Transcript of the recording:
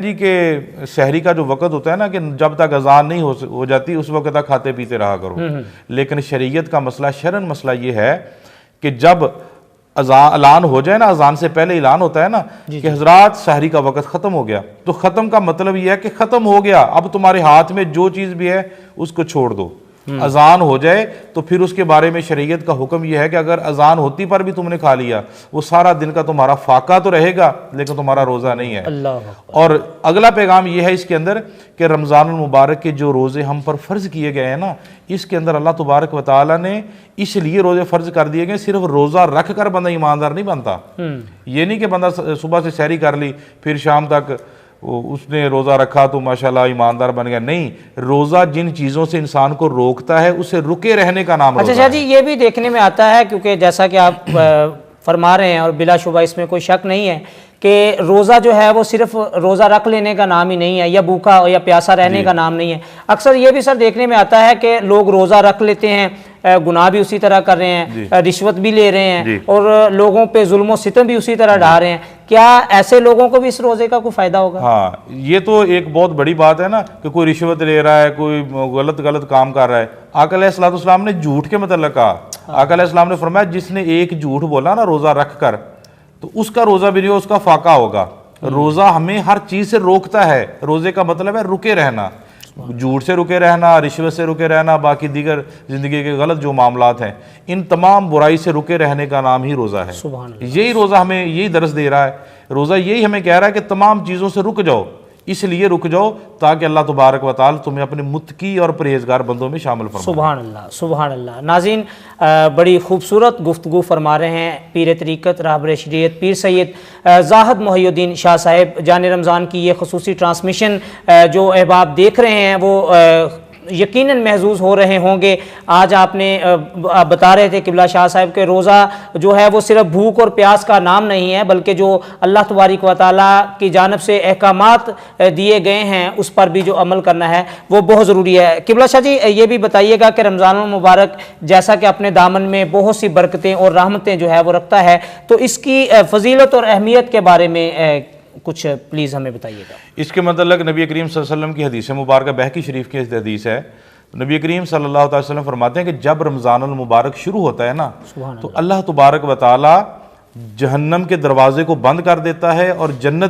जी के शहरी का जो वक़्त होता है ना, कि जब तक अजान नहीं हो जाती उस वक्त तक खाते पीते रहा करो। लेकिन शरीयत का मसला, शरन मसला ये है कि जब अजान ऐलान हो जाए ना, अजान से पहले ऐलान होता है ना कि हजरात शहरी का वक़्त ख़त्म हो गया, तो ख़त्म का मतलब यह है कि ख़त्म हो गया, अब तुम्हारे हाथ में जो चीज़ भी है उसको छोड़ दो। अजान हो जाए तो फिर उसके बारे में शरीयत का हुक्म यह है कि अगर अजान होती पर भी तुमने खा लिया, वो सारा दिन का तुम्हारा फाका तो रहेगा लेकिन तुम्हारा रोज़ा नहीं है। और अगला पैगाम यह है इसके अंदर कि रमज़ानुल मुबारक के जो रोज़े हम पर फ़र्ज़ किए गए हैं ना, इसके अंदर अल्लाह तबारक व तआला ने इसलिए रोज़े फ़र्ज़ कर दिए गए, सिर्फ रोज़ा रख कर बंदा ईमानदार नहीं बनता। ये नहीं कि बंदा सुबह से सहरी कर ली फिर शाम तक उसने रोज़ा रखा तो माशाल्लाह ईमानदार बन गया। नहीं, रोज़ा जिन चीज़ों से इंसान को रोकता है उसे रुके रहने का नाम रोज़ा है। अच्छा जी, ये भी देखने में आता है, क्योंकि जैसा कि आप फरमा रहे हैं और बिलाशुबा इसमें कोई शक नहीं है कि रोज़ा जो है वो सिर्फ रोज़ा रख लेने का नाम ही नहीं है, या भूखा या प्यासा रहने का नाम नहीं है। अक्सर ये भी सर देखने में आता है कि लोग रोज़ा रख लेते हैं, गुनाह भी उसी तरह कर रहे हैं, रिश्वत भी ले रहे हैं और लोगों पे जुल्म सितम भी उसी तरह ढा रहे हैं। क्या ऐसे लोगों को भी इस रोज़े का कोई फ़ायदा होगा? हाँ, ये तो एक बहुत बड़ी बात है ना कि कोई रिश्वत ले रहा है, कोई गलत काम कर रहा है। आका अलैहिस्सलाम ने झूठ के मतलब कहा। आका अलैहिस्सलाम ने फरमाया जिसने एक झूठ बोला ना रोज़ा रख कर, तो उसका रोज़ा भी जो उसका फाका होगा। रोज़ा हमें हर चीज़ से रोकता है। रोज़े का मतलब है रुके रहना, झूठ से रुके रहना, रिश्वत से रुके रहना, बाकी दीगर ज़िंदगी के गलत जो मामलात हैं, इन तमाम बुराई से रुके रहने का नाम ही रोज़ा है। यही रोज़ा हमें यही दर्स दे रहा है। रोज़ा यही हमें कह रहा है कि तमाम चीज़ों से रुक जाओ, इसलिए रुक जाओ ताकि अल्लाह तबारक व तआला तुम्हें अपने मुत्तकी और परहेजगार बंदों में शामिल फरमाए। सुभान अल्लाह, सुभान अल्लाह। नाज़रीन, बड़ी खूबसूरत गुफ्तगू फरमा रहे हैं पीर तरीक़त रहबर शरीयत पीर सैयद ज़ाहिद मोहिउद्दीन शाह साहब। जान रमज़ान की ये खसूसी ट्रांसमिशन जो अहबाब देख रहे हैं वो यकीनन महसूस हो रहे होंगे। आज आपने बता रहे थे किबला शाह साहब के रोज़ा जो है वो सिर्फ भूख और प्यास का नाम नहीं है, बल्कि जो अल्लाह तबारक व तआला की जानिब से अहकामात दिए गए हैं उस पर भी जो अमल करना है वो बहुत ज़रूरी है। किबला शाह जी, ये भी बताइएगा कि रमज़ानुल मुबारक जैसा कि अपने दामन में बहुत सी बरकतें और रहमतें जो है वो रखता है, तो इसकी फ़जीलत और अहमियत के बारे में कुछ प्लीज़ हमें बताइएगा। इसके मतलब नबी करीम सल्लल्लाहु अलैहि वसल्लम की हदीस मुबारक बहकी शरीफ की हदीस है। नबी करीम सल्लल्लाहु अलैहि वसल्लम फरमाते हैं कि जब रमज़ानुल मुबारक शुरू होता है ना, तो अल्लाह तबारक व तआला जहन्नम के दरवाजे को बंद कर देता है और जन्नत